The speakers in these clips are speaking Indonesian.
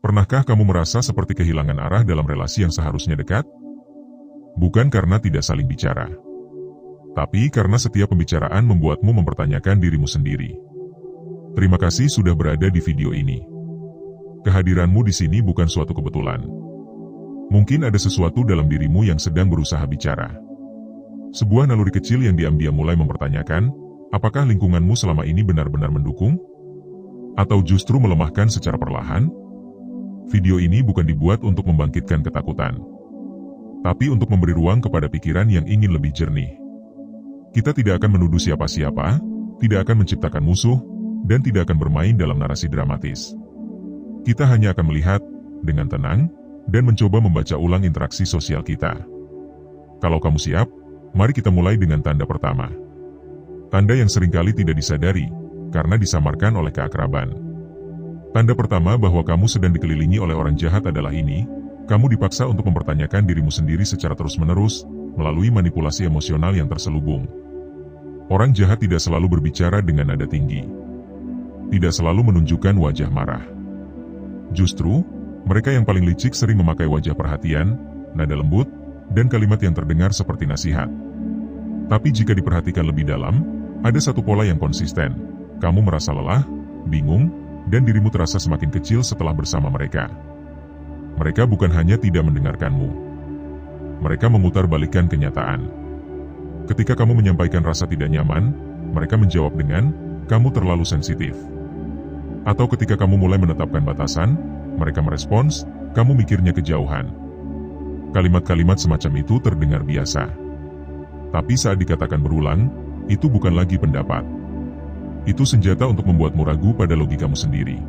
Pernahkah kamu merasa seperti kehilangan arah dalam relasi yang seharusnya dekat? Bukan karena tidak saling bicara, tapi karena setiap pembicaraan membuatmu mempertanyakan dirimu sendiri. Terima kasih sudah berada di video ini. Kehadiranmu di sini bukan suatu kebetulan. Mungkin ada sesuatu dalam dirimu yang sedang berusaha bicara. Sebuah naluri kecil yang diam-diam mulai mempertanyakan, apakah lingkunganmu selama ini benar-benar mendukung? Atau justru melemahkan secara perlahan? Video ini bukan dibuat untuk membangkitkan ketakutan, tapi untuk memberi ruang kepada pikiran yang ingin lebih jernih. Kita tidak akan menuduh siapa-siapa, tidak akan menciptakan musuh, dan tidak akan bermain dalam narasi dramatis. Kita hanya akan melihat, dengan tenang, dan mencoba membaca ulang interaksi sosial kita. Kalau kamu siap, mari kita mulai dengan tanda pertama. Tanda yang seringkali tidak disadari, karena disamarkan oleh keakraban. Tanda pertama bahwa kamu sedang dikelilingi oleh orang jahat adalah ini, kamu dipaksa untuk mempertanyakan dirimu sendiri secara terus-menerus, melalui manipulasi emosional yang terselubung. Orang jahat tidak selalu berbicara dengan nada tinggi. Tidak selalu menunjukkan wajah marah. Justru, mereka yang paling licik sering memakai wajah perhatian, nada lembut, dan kalimat yang terdengar seperti nasihat. Tapi jika diperhatikan lebih dalam, ada satu pola yang konsisten. Kamu merasa lelah, bingung, dan dirimu terasa semakin kecil setelah bersama mereka. Mereka bukan hanya tidak mendengarkanmu. Mereka memutarbalikkan kenyataan. Ketika kamu menyampaikan rasa tidak nyaman, mereka menjawab dengan, kamu terlalu sensitif. Atau ketika kamu mulai menetapkan batasan, mereka merespons, kamu mikirnya kejauhan. Kalimat-kalimat semacam itu terdengar biasa. Tapi saat dikatakan berulang, itu bukan lagi pendapat. Itu senjata untuk membuatmu ragu pada logikamu sendiri.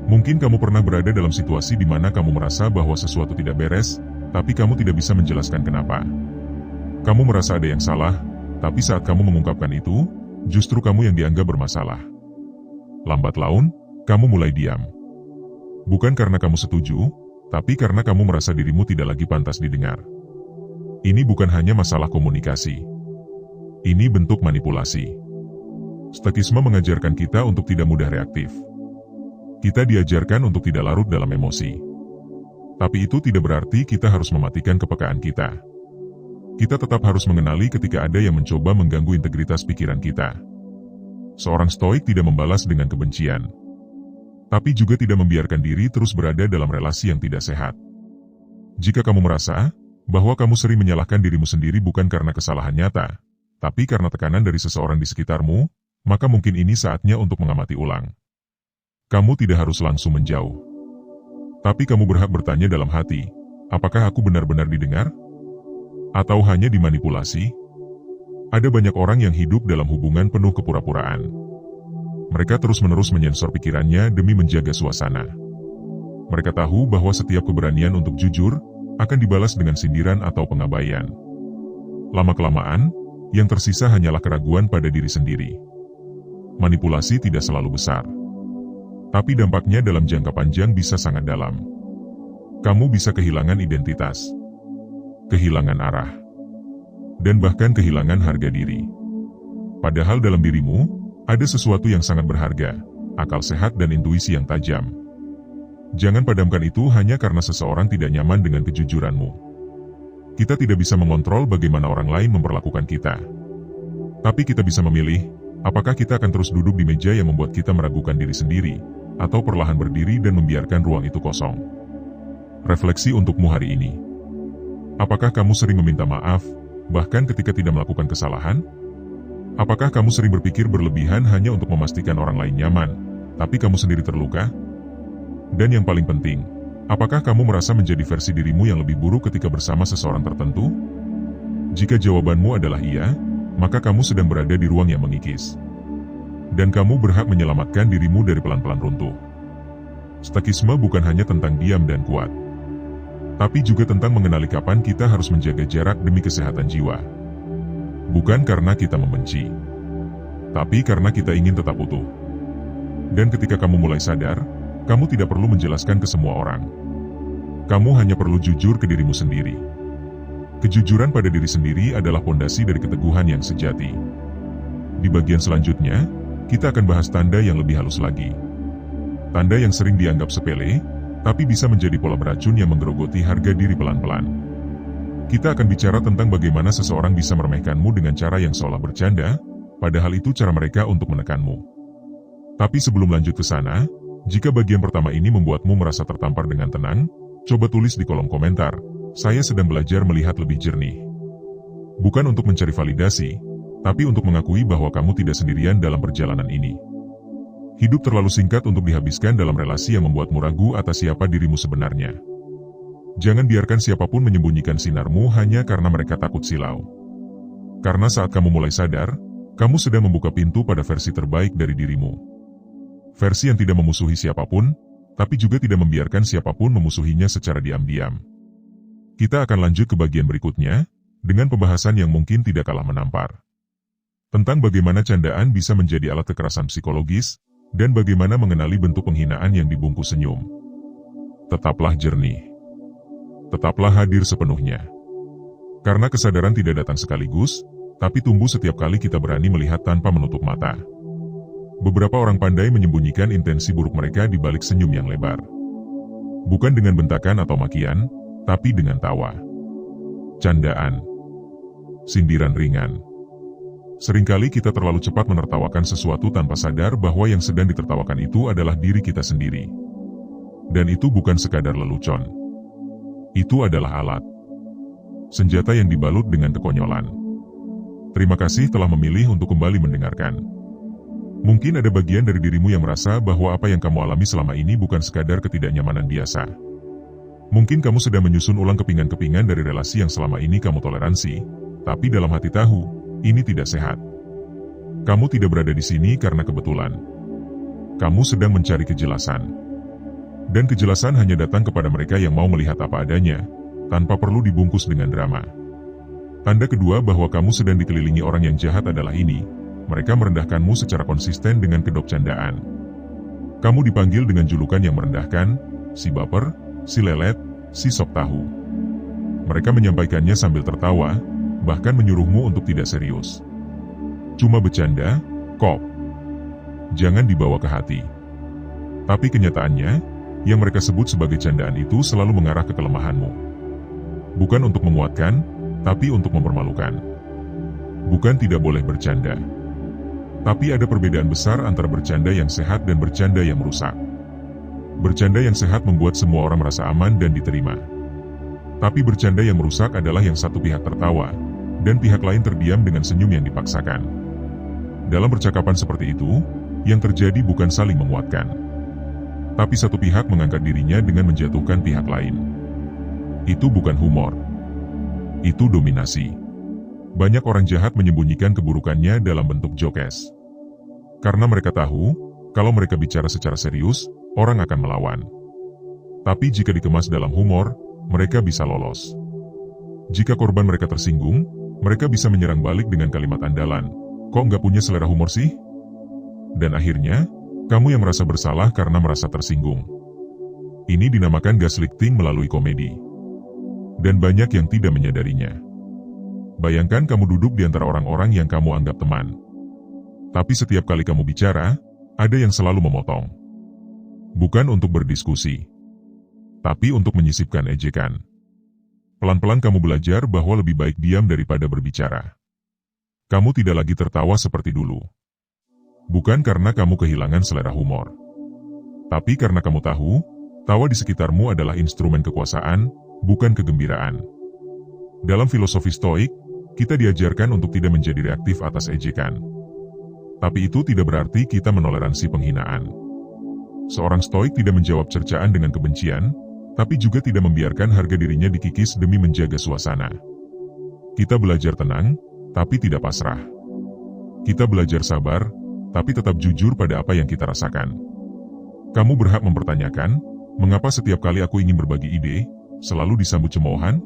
Mungkin kamu pernah berada dalam situasi di mana kamu merasa bahwa sesuatu tidak beres, tapi kamu tidak bisa menjelaskan kenapa. Kamu merasa ada yang salah, tapi saat kamu mengungkapkan itu, justru kamu yang dianggap bermasalah. Lambat laun, kamu mulai diam. Bukan karena kamu setuju, tapi karena kamu merasa dirimu tidak lagi pantas didengar. Ini bukan hanya masalah komunikasi. Ini bentuk manipulasi. Stoikisme mengajarkan kita untuk tidak mudah reaktif. Kita diajarkan untuk tidak larut dalam emosi. Tapi itu tidak berarti kita harus mematikan kepekaan kita. Kita tetap harus mengenali ketika ada yang mencoba mengganggu integritas pikiran kita. Seorang stoik tidak membalas dengan kebencian, tapi juga tidak membiarkan diri terus berada dalam relasi yang tidak sehat. Jika kamu merasa bahwa kamu sering menyalahkan dirimu sendiri bukan karena kesalahan nyata, tapi karena tekanan dari seseorang di sekitarmu, maka mungkin ini saatnya untuk mengamati ulang. Kamu tidak harus langsung menjauh. Tapi kamu berhak bertanya dalam hati, apakah aku benar-benar didengar? Atau hanya dimanipulasi? Ada banyak orang yang hidup dalam hubungan penuh kepura-puraan. Mereka terus-menerus menyensor pikirannya demi menjaga suasana. Mereka tahu bahwa setiap keberanian untuk jujur akan dibalas dengan sindiran atau pengabaian. Lama-kelamaan, yang tersisa hanyalah keraguan pada diri sendiri. Manipulasi tidak selalu besar, tapi dampaknya dalam jangka panjang bisa sangat dalam. Kamu bisa kehilangan identitas, kehilangan arah, dan bahkan kehilangan harga diri. Padahal dalam dirimu, ada sesuatu yang sangat berharga, akal sehat dan intuisi yang tajam. Jangan padamkan itu hanya karena seseorang tidak nyaman dengan kejujuranmu. Kita tidak bisa mengontrol bagaimana orang lain memperlakukan kita. Tapi kita bisa memilih, apakah kita akan terus duduk di meja yang membuat kita meragukan diri sendiri, atau perlahan berdiri dan membiarkan ruang itu kosong. Refleksi untukmu hari ini. Apakah kamu sering meminta maaf, bahkan ketika tidak melakukan kesalahan? Apakah kamu sering berpikir berlebihan hanya untuk memastikan orang lain nyaman, tapi kamu sendiri terluka? Dan yang paling penting, apakah kamu merasa menjadi versi dirimu yang lebih buruk ketika bersama seseorang tertentu? Jika jawabanmu adalah iya, maka kamu sedang berada di ruang yang mengikis. Dan kamu berhak menyelamatkan dirimu dari pelan-pelan runtuh. Stoikisme bukan hanya tentang diam dan kuat, tapi juga tentang mengenali kapan kita harus menjaga jarak demi kesehatan jiwa. Bukan karena kita membenci, tapi karena kita ingin tetap utuh. Dan ketika kamu mulai sadar, kamu tidak perlu menjelaskan ke semua orang. Kamu hanya perlu jujur ke dirimu sendiri. Kejujuran pada diri sendiri adalah pondasi dari keteguhan yang sejati. Di bagian selanjutnya, kita akan bahas tanda yang lebih halus lagi. Tanda yang sering dianggap sepele, tapi bisa menjadi pola beracun yang menggerogoti harga diri pelan-pelan. Kita akan bicara tentang bagaimana seseorang bisa meremehkanmu dengan cara yang seolah bercanda, padahal itu cara mereka untuk menekanmu. Tapi sebelum lanjut ke sana, jika bagian pertama ini membuatmu merasa tertampar dengan tenang, coba tulis di kolom komentar, "Saya sedang belajar melihat lebih jernih." Bukan untuk mencari validasi, tapi untuk mengakui bahwa kamu tidak sendirian dalam perjalanan ini. Hidup terlalu singkat untuk dihabiskan dalam relasi yang membuatmu ragu atas siapa dirimu sebenarnya. Jangan biarkan siapapun menyembunyikan sinarmu hanya karena mereka takut silau. Karena saat kamu mulai sadar, kamu sedang membuka pintu pada versi terbaik dari dirimu. Versi yang tidak memusuhi siapapun, tapi juga tidak membiarkan siapapun memusuhinya secara diam-diam. Kita akan lanjut ke bagian berikutnya, dengan pembahasan yang mungkin tidak kalah menampar. Tentang bagaimana candaan bisa menjadi alat kekerasan psikologis, dan bagaimana mengenali bentuk penghinaan yang dibungkus senyum. Tetaplah jernih. Tetaplah hadir sepenuhnya. Karena kesadaran tidak datang sekaligus, tapi tumbuh setiap kali kita berani melihat tanpa menutup mata. Beberapa orang pandai menyembunyikan intensi buruk mereka di balik senyum yang lebar. Bukan dengan bentakan atau makian, tapi dengan tawa. Candaan. Sindiran ringan. Seringkali kita terlalu cepat menertawakan sesuatu tanpa sadar bahwa yang sedang ditertawakan itu adalah diri kita sendiri. Dan itu bukan sekadar lelucon. Itu adalah alat. Senjata yang dibalut dengan kekonyolan. Terima kasih telah memilih untuk kembali mendengarkan. Mungkin ada bagian dari dirimu yang merasa bahwa apa yang kamu alami selama ini bukan sekadar ketidaknyamanan biasa. Mungkin kamu sedang menyusun ulang kepingan-kepingan dari relasi yang selama ini kamu toleransi, tapi dalam hati tahu, ini tidak sehat. Kamu tidak berada di sini karena kebetulan. Kamu sedang mencari kejelasan. Dan kejelasan hanya datang kepada mereka yang mau melihat apa adanya, tanpa perlu dibungkus dengan drama. Tanda kedua bahwa kamu sedang dikelilingi orang yang jahat adalah ini, mereka merendahkanmu secara konsisten dengan kedok candaan. Kamu dipanggil dengan julukan yang merendahkan, si baper, si lelet, si sok tahu. Mereka menyampaikannya sambil tertawa, bahkan menyuruhmu untuk tidak serius. Cuma bercanda, kok. Jangan dibawa ke hati. Tapi kenyataannya, yang mereka sebut sebagai candaan itu selalu mengarah ke kelemahanmu. Bukan untuk menguatkan, tapi untuk mempermalukan. Bukan tidak boleh bercanda. Tapi ada perbedaan besar antara bercanda yang sehat dan bercanda yang merusak. Bercanda yang sehat membuat semua orang merasa aman dan diterima. Tapi bercanda yang merusak adalah yang satu pihak tertawa, dan pihak lain terdiam dengan senyum yang dipaksakan. Dalam percakapan seperti itu, yang terjadi bukan saling menguatkan. Tapi satu pihak mengangkat dirinya dengan menjatuhkan pihak lain. Itu bukan humor. Itu dominasi. Banyak orang jahat menyembunyikan keburukannya dalam bentuk jokes. Karena mereka tahu, kalau mereka bicara secara serius, orang akan melawan. Tapi jika dikemas dalam humor, mereka bisa lolos. Jika korban mereka tersinggung, mereka bisa menyerang balik dengan kalimat andalan, "Kok nggak punya selera humor sih?" Dan akhirnya, kamu yang merasa bersalah karena merasa tersinggung. Ini dinamakan gaslighting melalui komedi. Dan banyak yang tidak menyadarinya. Bayangkan kamu duduk di antara orang-orang yang kamu anggap teman. Tapi setiap kali kamu bicara, ada yang selalu memotong. Bukan untuk berdiskusi, tapi untuk menyisipkan ejekan. Pelan-pelan kamu belajar bahwa lebih baik diam daripada berbicara. Kamu tidak lagi tertawa seperti dulu. Bukan karena kamu kehilangan selera humor. Tapi karena kamu tahu, tawa di sekitarmu adalah instrumen kekuasaan, bukan kegembiraan. Dalam filosofi Stoik, kita diajarkan untuk tidak menjadi reaktif atas ejekan. Tapi itu tidak berarti kita menoleransi penghinaan. Seorang Stoik tidak menjawab cercaan dengan kebencian, tapi juga tidak membiarkan harga dirinya dikikis demi menjaga suasana. Kita belajar tenang, tapi tidak pasrah. Kita belajar sabar, tapi tetap jujur pada apa yang kita rasakan. Kamu berhak mempertanyakan, mengapa setiap kali aku ingin berbagi ide, selalu disambut cemoohan?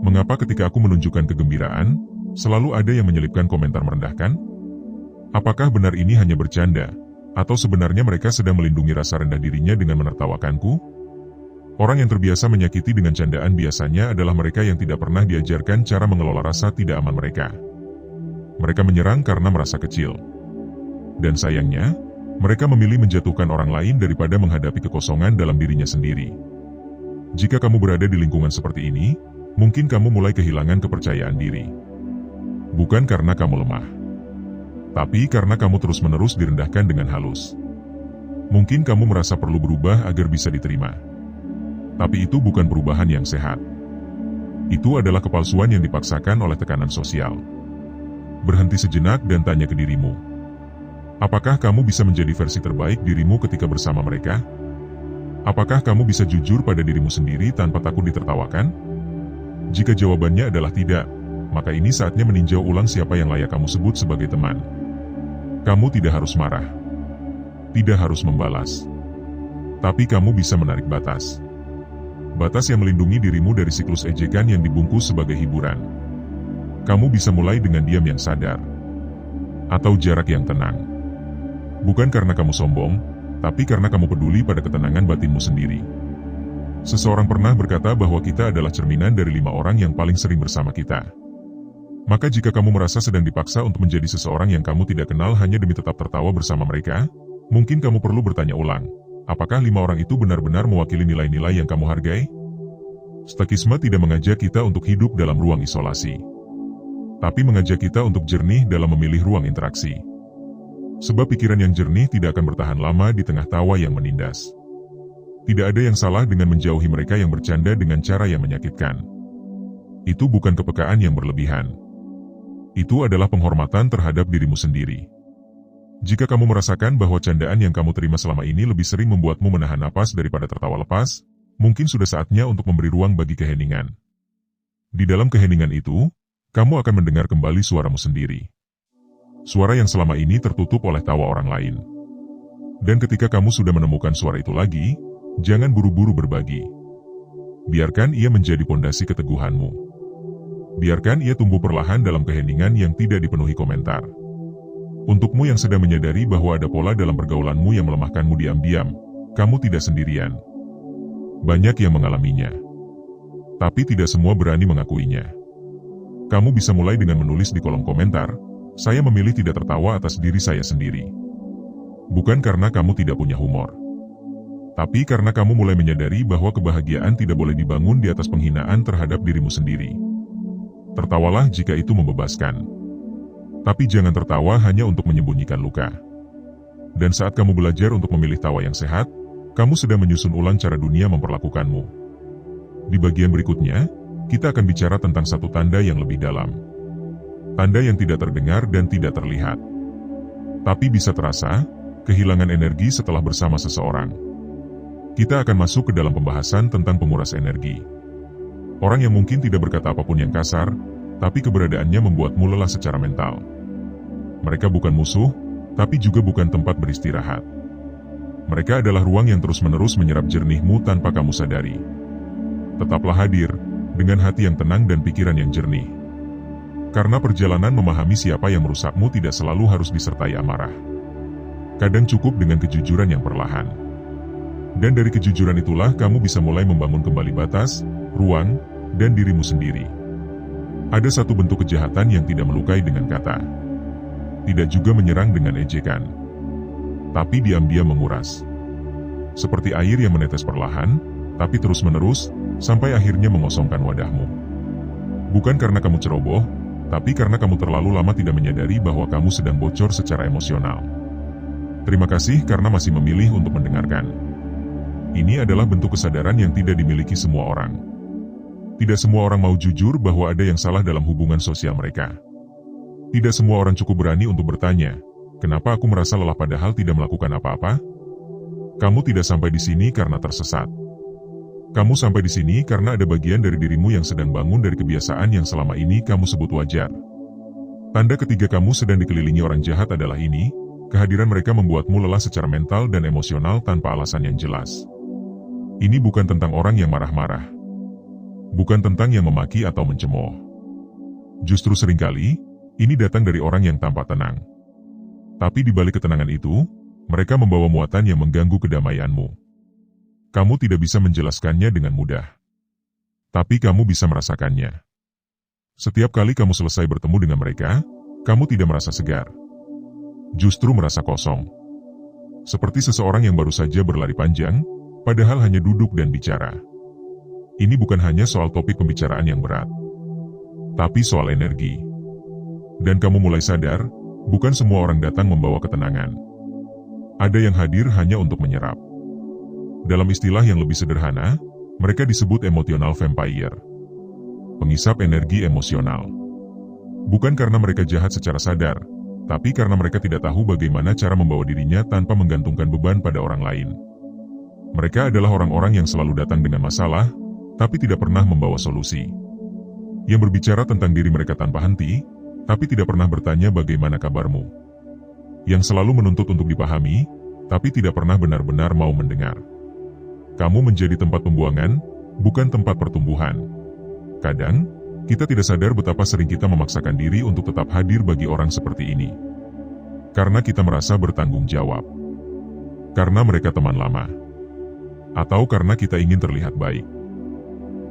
Mengapa ketika aku menunjukkan kegembiraan, selalu ada yang menyelipkan komentar merendahkan? Apakah benar ini hanya bercanda, atau sebenarnya mereka sedang melindungi rasa rendah dirinya dengan menertawakanku? Orang yang terbiasa menyakiti dengan candaan biasanya adalah mereka yang tidak pernah diajarkan cara mengelola rasa tidak aman mereka. Mereka menyerang karena merasa kecil. Dan sayangnya, Mereka memilih menjatuhkan orang lain daripada menghadapi kekosongan dalam dirinya sendiri. Jika kamu berada di lingkungan seperti ini, mungkin kamu mulai kehilangan kepercayaan diri. Bukan karena kamu lemah, tapi karena kamu terus-menerus direndahkan dengan halus. Mungkin kamu merasa perlu berubah agar bisa diterima. Tapi itu bukan perubahan yang sehat. Itu adalah kepalsuan yang dipaksakan oleh tekanan sosial. Berhenti sejenak dan tanya ke dirimu. Apakah kamu bisa menjadi versi terbaik dirimu ketika bersama mereka? Apakah kamu bisa jujur pada dirimu sendiri tanpa takut ditertawakan? Jika jawabannya adalah tidak, maka ini saatnya meninjau ulang siapa yang layak kamu sebut sebagai teman. Kamu tidak harus marah. Tidak harus membalas. Tapi kamu bisa menarik batas. Batas yang melindungi dirimu dari siklus ejekan yang dibungkus sebagai hiburan. Kamu bisa mulai dengan diam yang sadar. Atau jarak yang tenang. Bukan karena kamu sombong, tapi karena kamu peduli pada ketenangan batinmu sendiri. Seseorang pernah berkata bahwa kita adalah cerminan dari 5 orang yang paling sering bersama kita. Maka jika kamu merasa sedang dipaksa untuk menjadi seseorang yang kamu tidak kenal hanya demi tetap tertawa bersama mereka, mungkin kamu perlu bertanya ulang. Apakah 5 orang itu benar-benar mewakili nilai-nilai yang kamu hargai? Stoikisme tidak mengajak kita untuk hidup dalam ruang isolasi, tapi mengajak kita untuk jernih dalam memilih ruang interaksi. Sebab pikiran yang jernih tidak akan bertahan lama di tengah tawa yang menindas. Tidak ada yang salah dengan menjauhi mereka yang bercanda dengan cara yang menyakitkan. Itu bukan kepekaan yang berlebihan. Itu adalah penghormatan terhadap dirimu sendiri. Jika kamu merasakan bahwa candaan yang kamu terima selama ini lebih sering membuatmu menahan napas daripada tertawa lepas, mungkin sudah saatnya untuk memberi ruang bagi keheningan. Di dalam keheningan itu, kamu akan mendengar kembali suaramu sendiri. Suara yang selama ini tertutup oleh tawa orang lain. Dan ketika kamu sudah menemukan suara itu lagi, jangan buru-buru berbagi. Biarkan ia menjadi pondasi keteguhanmu. Biarkan ia tumbuh perlahan dalam keheningan yang tidak dipenuhi komentar. Untukmu yang sedang menyadari bahwa ada pola dalam pergaulanmu yang melemahkanmu diam-diam, kamu tidak sendirian. Banyak yang mengalaminya. Tapi tidak semua berani mengakuinya. Kamu bisa mulai dengan menulis di kolom komentar, saya memilih tidak tertawa atas diri saya sendiri. Bukan karena kamu tidak punya humor. Tapi karena kamu mulai menyadari bahwa kebahagiaan tidak boleh dibangun di atas penghinaan terhadap dirimu sendiri. Tertawalah jika itu membebaskan. Tapi jangan tertawa hanya untuk menyembunyikan luka. Dan saat kamu belajar untuk memilih tawa yang sehat, kamu sedang menyusun ulang cara dunia memperlakukanmu. Di bagian berikutnya, kita akan bicara tentang satu tanda yang lebih dalam. Tanda yang tidak terdengar dan tidak terlihat. Tapi bisa terasa, kehilangan energi setelah bersama seseorang. Kita akan masuk ke dalam pembahasan tentang penguras energi. Orang yang mungkin tidak berkata apapun yang kasar, tapi keberadaannya membuatmu lelah secara mental. Mereka bukan musuh, tapi juga bukan tempat beristirahat. Mereka adalah ruang yang terus-menerus menyerap jernihmu tanpa kamu sadari. Tetaplah hadir, dengan hati yang tenang dan pikiran yang jernih. Karena perjalanan memahami siapa yang merusakmu tidak selalu harus disertai amarah. Kadang cukup dengan kejujuran yang perlahan. Dan dari kejujuran itulah kamu bisa mulai membangun kembali batas, ruang, dan dirimu sendiri. Ada satu bentuk kejahatan yang tidak melukai dengan kata. Tidak juga menyerang dengan ejekan. Tapi diam-diam menguras. Seperti air yang menetes perlahan, tapi terus-menerus, sampai akhirnya mengosongkan wadahmu. Bukan karena kamu ceroboh, tapi karena kamu terlalu lama tidak menyadari bahwa kamu sedang bocor secara emosional. Terima kasih karena masih memilih untuk mendengarkan. Ini adalah bentuk kesadaran yang tidak dimiliki semua orang. Tidak semua orang mau jujur bahwa ada yang salah dalam hubungan sosial mereka. Tidak semua orang cukup berani untuk bertanya, kenapa aku merasa lelah padahal tidak melakukan apa-apa? Kamu tidak sampai di sini karena tersesat. Kamu sampai di sini karena ada bagian dari dirimu yang sedang bangun dari kebiasaan yang selama ini kamu sebut wajar. Tanda ketiga kamu sedang dikelilingi orang jahat adalah ini, kehadiran mereka membuatmu lelah secara mental dan emosional tanpa alasan yang jelas. Ini bukan tentang orang yang marah-marah. Bukan tentang yang memaki atau mencemooh. Justru seringkali, ini datang dari orang yang tampak tenang. Tapi di balik ketenangan itu, mereka membawa muatan yang mengganggu kedamaianmu. Kamu tidak bisa menjelaskannya dengan mudah. Tapi kamu bisa merasakannya. Setiap kali kamu selesai bertemu dengan mereka, kamu tidak merasa segar. Justru merasa kosong. Seperti seseorang yang baru saja berlari panjang, padahal hanya duduk dan bicara. Ini bukan hanya soal topik pembicaraan yang berat, tapi soal energi. Dan kamu mulai sadar, bukan semua orang datang membawa ketenangan. Ada yang hadir hanya untuk menyerap. Dalam istilah yang lebih sederhana, mereka disebut emotional vampire. Pengisap energi emosional. Bukan karena mereka jahat secara sadar, tapi karena mereka tidak tahu bagaimana cara membawa dirinya tanpa menggantungkan beban pada orang lain. Mereka adalah orang-orang yang selalu datang dengan masalah, tapi tidak pernah membawa solusi. Yang berbicara tentang diri mereka tanpa henti, tapi tidak pernah bertanya bagaimana kabarmu. Yang selalu menuntut untuk dipahami, tapi tidak pernah benar-benar mau mendengar. Kamu menjadi tempat pembuangan, bukan tempat pertumbuhan. Kadang, kita tidak sadar betapa sering kita memaksakan diri untuk tetap hadir bagi orang seperti ini. Karena kita merasa bertanggung jawab. Karena mereka teman lama. Atau karena kita ingin terlihat baik.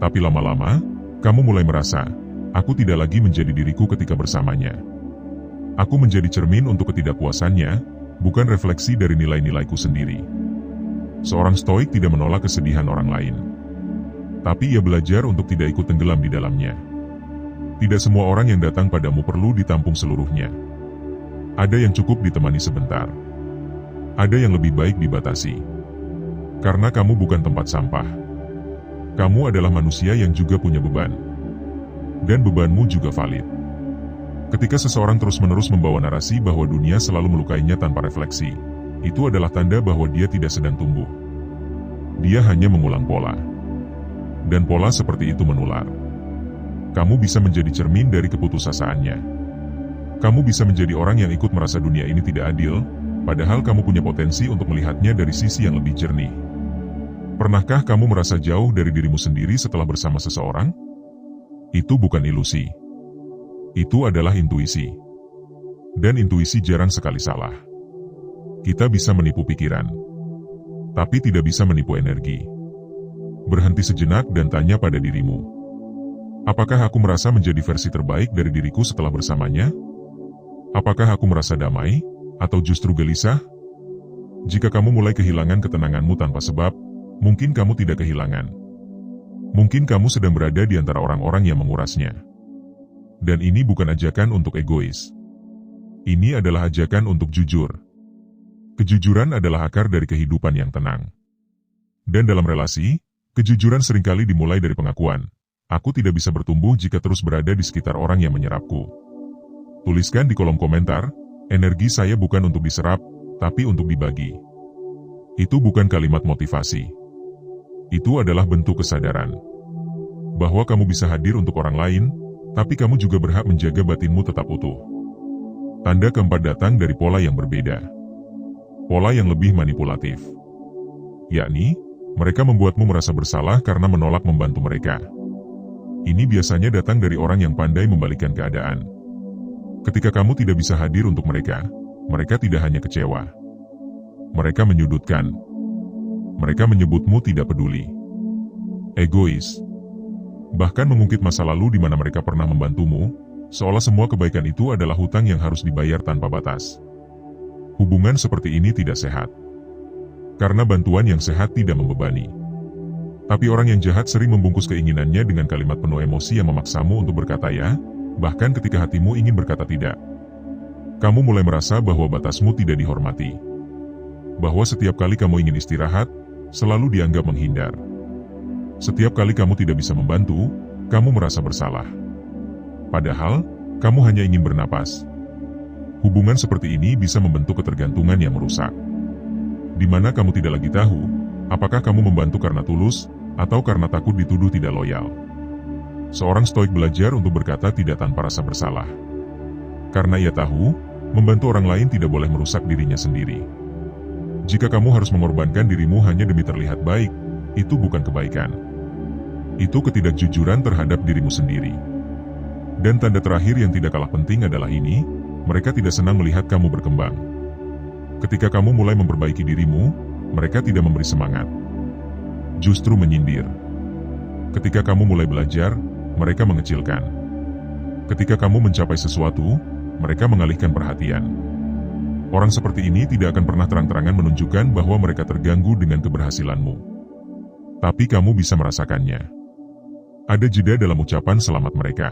Tapi lama-lama, kamu mulai merasa, aku tidak lagi menjadi diriku ketika bersamanya. Aku menjadi cermin untuk ketidakpuasannya, bukan refleksi dari nilai-nilaiku sendiri. Seorang stoik tidak menolak kesedihan orang lain. Tapi ia belajar untuk tidak ikut tenggelam di dalamnya. Tidak semua orang yang datang padamu perlu ditampung seluruhnya. Ada yang cukup ditemani sebentar. Ada yang lebih baik dibatasi. Karena kamu bukan tempat sampah. Kamu adalah manusia yang juga punya beban. Dan bebanmu juga valid. Ketika seseorang terus-menerus membawa narasi bahwa dunia selalu melukainya tanpa refleksi, itu adalah tanda bahwa dia tidak sedang tumbuh. Dia hanya mengulang pola. Dan pola seperti itu menular. Kamu bisa menjadi cermin dari keputusasaan-nya. Kamu bisa menjadi orang yang ikut merasa dunia ini tidak adil, padahal kamu punya potensi untuk melihatnya dari sisi yang lebih jernih. Pernahkah kamu merasa jauh dari dirimu sendiri setelah bersama seseorang? Itu bukan ilusi. Itu adalah intuisi. Dan intuisi jarang sekali salah. Kita bisa menipu pikiran, tapi tidak bisa menipu energi. Berhenti sejenak dan tanya pada dirimu. Apakah aku merasa menjadi versi terbaik dari diriku setelah bersamanya? Apakah aku merasa damai, atau justru gelisah? Jika kamu mulai kehilangan ketenanganmu tanpa sebab, mungkin kamu tidak kehilangan. Mungkin kamu sedang berada di antara orang-orang yang mengurasnya. Dan ini bukan ajakan untuk egois. Ini adalah ajakan untuk jujur. Kejujuran adalah akar dari kehidupan yang tenang. Dan dalam relasi, kejujuran seringkali dimulai dari pengakuan. Aku tidak bisa bertumbuh jika terus berada di sekitar orang yang menyerapku. Tuliskan di kolom komentar, energi saya bukan untuk diserap, tapi untuk dibagi. Itu bukan kalimat motivasi. Itu adalah bentuk kesadaran. Bahwa kamu bisa hadir untuk orang lain, tapi kamu juga berhak menjaga batinmu tetap utuh. Tanda keempat datang dari pola yang berbeda. Pola yang lebih manipulatif. Yakni, mereka membuatmu merasa bersalah karena menolak membantu mereka. Ini biasanya datang dari orang yang pandai membalikkan keadaan. Ketika kamu tidak bisa hadir untuk mereka, mereka tidak hanya kecewa. Mereka menyudutkan. Mereka menyebutmu tidak peduli. Egois. Bahkan mengungkit masa lalu di mana mereka pernah membantumu, seolah semua kebaikan itu adalah hutang yang harus dibayar tanpa batas. Hubungan seperti ini tidak sehat. Karena bantuan yang sehat tidak membebani. Tapi orang yang jahat sering membungkus keinginannya dengan kalimat penuh emosi yang memaksamu untuk berkata ya, bahkan ketika hatimu ingin berkata tidak. Kamu mulai merasa bahwa batasmu tidak dihormati. Bahwa setiap kali kamu ingin istirahat, selalu dianggap menghindar. Setiap kali kamu tidak bisa membantu, kamu merasa bersalah. Padahal, kamu hanya ingin bernapas. Hubungan seperti ini bisa membentuk ketergantungan yang merusak. Di mana kamu tidak lagi tahu, apakah kamu membantu karena tulus, atau karena takut dituduh tidak loyal. Seorang stoik belajar untuk berkata tidak tanpa rasa bersalah. Karena ia tahu, membantu orang lain tidak boleh merusak dirinya sendiri. Jika kamu harus mengorbankan dirimu hanya demi terlihat baik, itu bukan kebaikan. Itu ketidakjujuran terhadap dirimu sendiri. Dan tanda terakhir yang tidak kalah penting adalah ini, mereka tidak senang melihat kamu berkembang. Ketika kamu mulai memperbaiki dirimu, mereka tidak memberi semangat. Justru menyindir. Ketika kamu mulai belajar, mereka mengecilkan. Ketika kamu mencapai sesuatu, mereka mengalihkan perhatian. Orang seperti ini tidak akan pernah terang-terangan menunjukkan bahwa mereka terganggu dengan keberhasilanmu. Tapi kamu bisa merasakannya. Ada jeda dalam ucapan selamat mereka.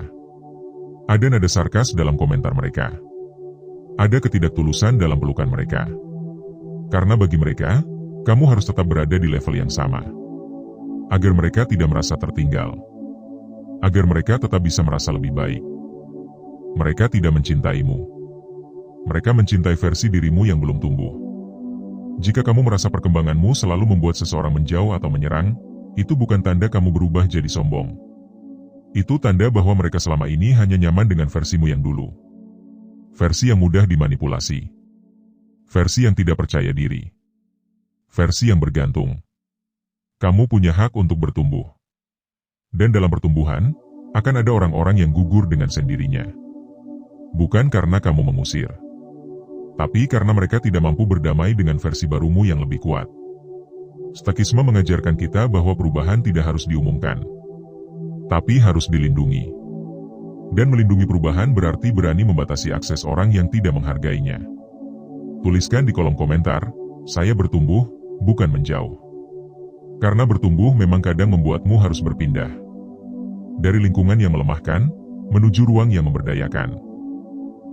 Ada nada sarkas dalam komentar mereka. Ada ketidaktulusan dalam pelukan mereka. Karena bagi mereka, kamu harus tetap berada di level yang sama. Agar mereka tidak merasa tertinggal. Agar mereka tetap bisa merasa lebih baik. Mereka tidak mencintaimu. Mereka mencintai versi dirimu yang belum tumbuh. Jika kamu merasa perkembanganmu selalu membuat seseorang menjauh atau menyerang, itu bukan tanda kamu berubah jadi sombong. Itu tanda bahwa mereka selama ini hanya nyaman dengan versimu yang dulu. Versi yang mudah dimanipulasi. Versi yang tidak percaya diri. Versi yang bergantung. Kamu punya hak untuk bertumbuh. Dan dalam pertumbuhan, akan ada orang-orang yang gugur dengan sendirinya. Bukan karena kamu mengusir. Tapi karena mereka tidak mampu berdamai dengan versi barumu yang lebih kuat. Stoikisme mengajarkan kita bahwa perubahan tidak harus diumumkan. Tapi harus dilindungi. Dan melindungi perubahan berarti berani membatasi akses orang yang tidak menghargainya. Tuliskan di kolom komentar, saya bertumbuh, bukan menjauh. Karena bertumbuh memang kadang membuatmu harus berpindah. Dari lingkungan yang melemahkan, menuju ruang yang memberdayakan.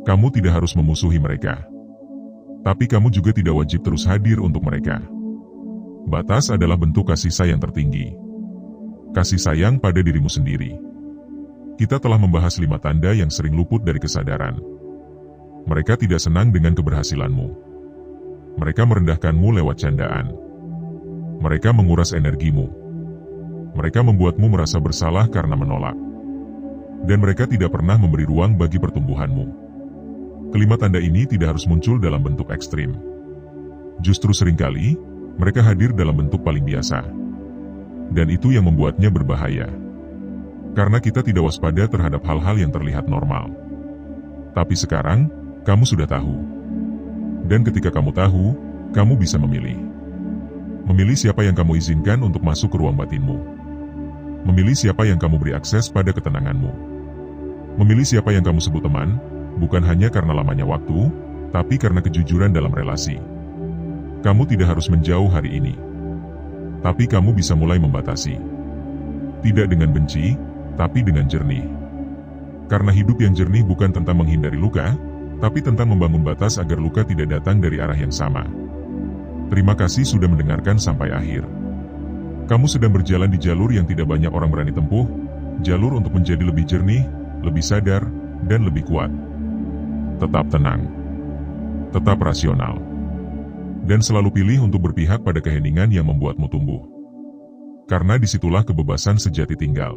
Kamu tidak harus memusuhi mereka. Tapi kamu juga tidak wajib terus hadir untuk mereka. Batas adalah bentuk kasih sayang tertinggi. Kasih sayang pada dirimu sendiri. Kita telah membahas 5 tanda yang sering luput dari kesadaran. Mereka tidak senang dengan keberhasilanmu. Mereka merendahkanmu lewat candaan. Mereka menguras energimu. Mereka membuatmu merasa bersalah karena menolak. Dan mereka tidak pernah memberi ruang bagi pertumbuhanmu. Kelima tanda ini tidak harus muncul dalam bentuk ekstrim. Justru seringkali, mereka hadir dalam bentuk paling biasa. Dan itu yang membuatnya berbahaya. Karena kita tidak waspada terhadap hal-hal yang terlihat normal. Tapi sekarang, kamu sudah tahu. Dan ketika kamu tahu, kamu bisa memilih. Memilih siapa yang kamu izinkan untuk masuk ke ruang batinmu. Memilih siapa yang kamu beri akses pada ketenanganmu. Memilih siapa yang kamu sebut teman, bukan hanya karena lamanya waktu, tapi karena kejujuran dalam relasi. Kamu tidak harus menjauh hari ini. Tapi kamu bisa mulai membatasi. Tidak dengan benci, tapi dengan jernih. Karena hidup yang jernih bukan tentang menghindari luka, tapi tentang membangun batas agar luka tidak datang dari arah yang sama. Terima kasih sudah mendengarkan sampai akhir. Kamu sedang berjalan di jalur yang tidak banyak orang berani tempuh, jalur untuk menjadi lebih jernih, lebih sadar, dan lebih kuat. Tetap tenang. Tetap rasional. Dan selalu pilih untuk berpihak pada keheningan yang membuatmu tumbuh. Karena disitulah kebebasan sejati tinggal.